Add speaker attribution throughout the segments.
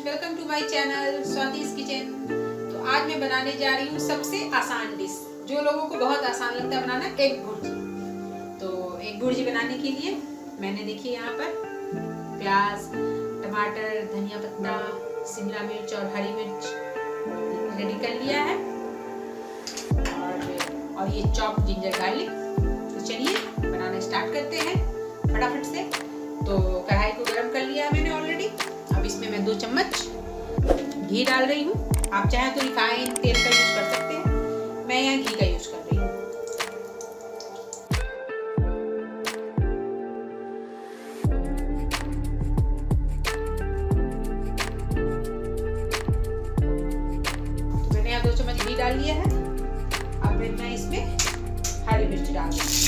Speaker 1: Welcome to my channel Swati's kitchen. तो आज मैं बनाने जा रही हूँ सबसे आसान डिश, जो लोगों को बहुत आसान लगता है बनाना, एग भुर्जी। तो एग भुर्जी बनाने के लिए मैंने देखिए यहाँ पर प्याज, टमाटर, धनिया पत्ता, शिमला मिर्च और हरी मिर्च रेडी कर लिया है और ये चॉप जिंजर गार्लिक। तो चलिए बनाना स्टार्ट करते हैं फटाफट से। तो कढ़ाई को गरम कर लिया है मैंने ऑलरेडी। अब इसमें मैं 2 चम्मच घी डाल रही हूँ। आप चाहें तो रिफाइंड तेल का यूज कर सकते हैं, मैं यहाँ घी का यूज कर रही हूँ। तो मैंने यहाँ 2 चम्मच घी डाल लिया है। अब मैं इसमें हरी मिर्च डाल दूँगी।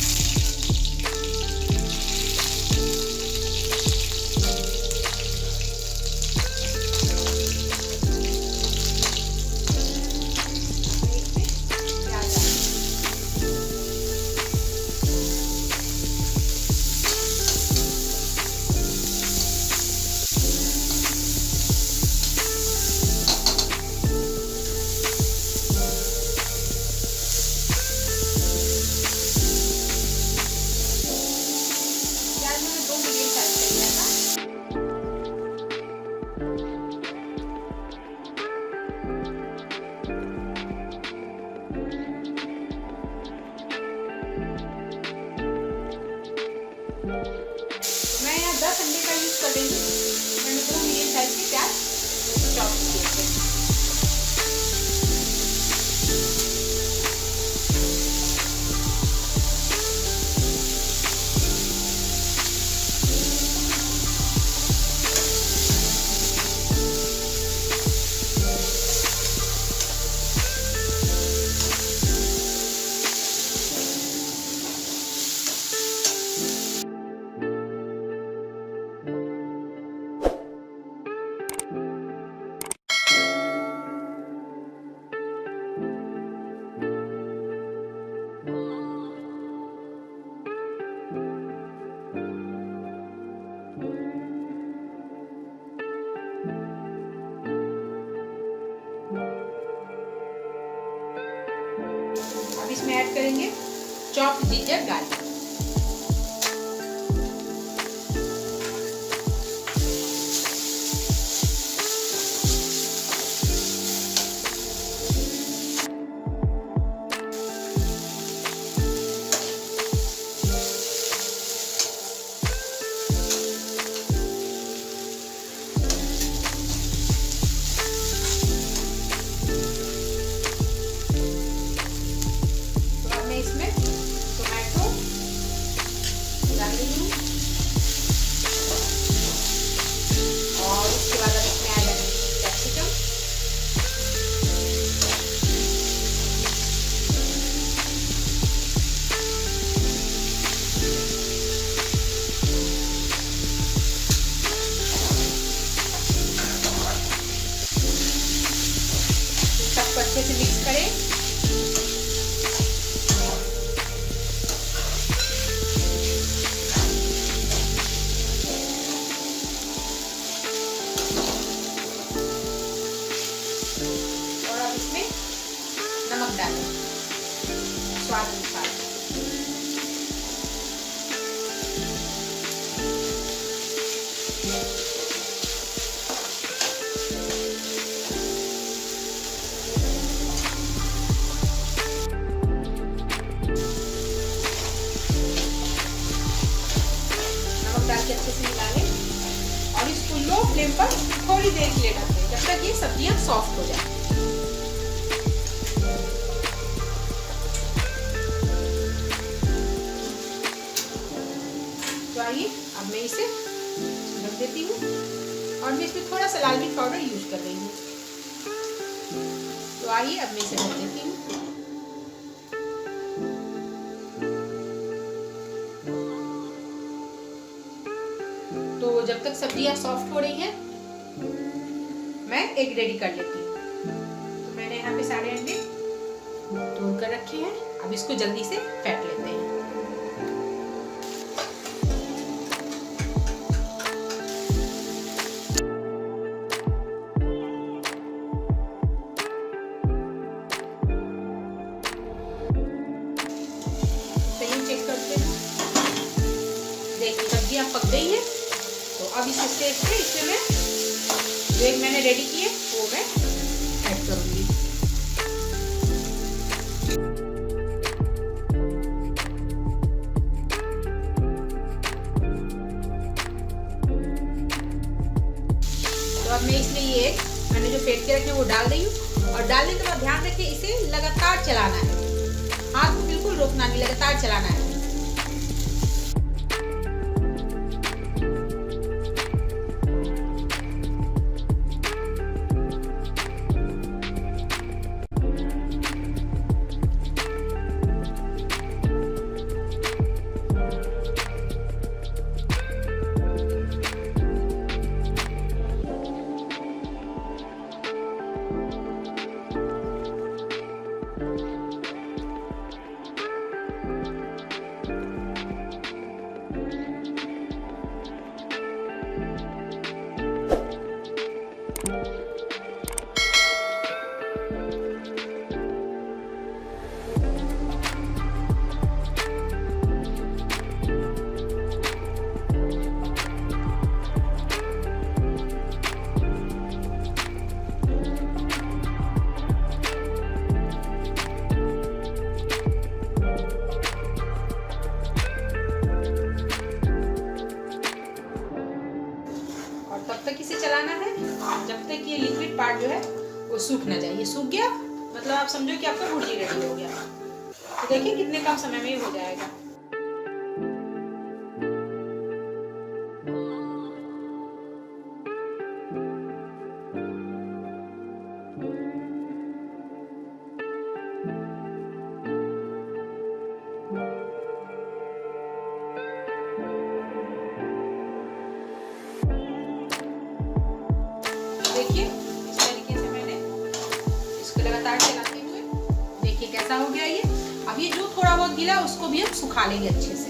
Speaker 1: मैं यहाँ 10 अंडे का यूज कर रही हूँ। मैंने 2 मीडियम साइज के प्याज चॉप किए थे। इसमें ऐड करेंगे चॉप जिंजर गार्लिक। अच्छे से मिक्स करें। और अब इसमें नमक डालें स्वाद अनुसार। अच्छे से मिला लें और इसको लो फ्लेम पर थोड़ी देर के लिए ढक दें, जब तक ये सब्जियां सॉफ्ट हो जाए। तो आइए अब मैं इसे ढक देती हूँ और मैं इसमें थोड़ा सा लाल मिर्च पाउडर यूज कर रही हूँ। तो आइए अब मैं इसे ढक देती हूँ। तो जब तक सब्जियां सॉफ्ट हो रही हैं, मैं एग रेडी कर लेती हूँ। तो मैंने यहाँ पे सारे अंडे तोड़ कर रखे हैं। अब इसको जल्दी से फेंट लेते हैं। टेस्ट है, इसमें मैं जो एक मैंने रेडी किए वो मैं ऐड करूँगी। तो अब मैं इसमें ये मैंने जो फेंट के रखे वो डाल रही हूँ, और डालने के बाद ध्यान रखिए इसे लगातार चलाना है, हाथ को बिल्कुल रोकना नहीं, लगातार चलाना है। तब तक इसे चलाना है जब तक ये लिक्विड पार्ट जो है वो सूख ना जाए। ये सूख गया मतलब आप समझो कि आपका भुर्जी रेडी हो गया। तो देखिए कितने कम समय में ही हो जाएगा। देखिए इस तरीके से मैंने इसको लगातार चलाते हुए देखिए कैसा हो गया ये। अब ये जो थोड़ा बहुत गीला उसको भी हम सुखा लेंगे अच्छे से।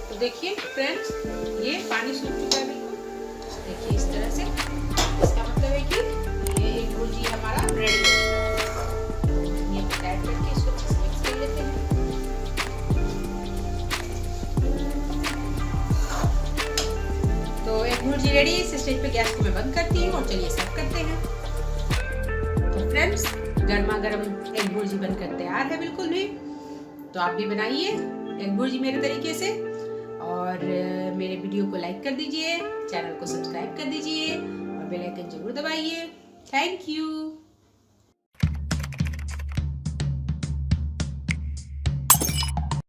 Speaker 1: तो देखिए फ्रेंड्स ये पानी सूख चुका है बिल्कुल। देखिए इस तरह से, इसका मतलब है कि ये एक भुर्जी हमारा रेडी है। ये ऐड करके इसको अच्छे से मिक्स कर लेते हैं। तो एक भुर्जी रेडी है। इस स्टेज पे गैस को मैं बंद करती हूँ और चलिए सर्व करते हैं। तो फ्रेंड्स गर्मा गर्म एग भुर्जी बनकर तैयार है बिल्कुल भी। तो आप भी बनाइए एग भुर्जी मेरे तरीके से, और मेरे वीडियो को लाइक कर दीजिए, चैनल को सब्सक्राइब कर दीजिए और बेल आइकन जरूर दबाइए। Thank you.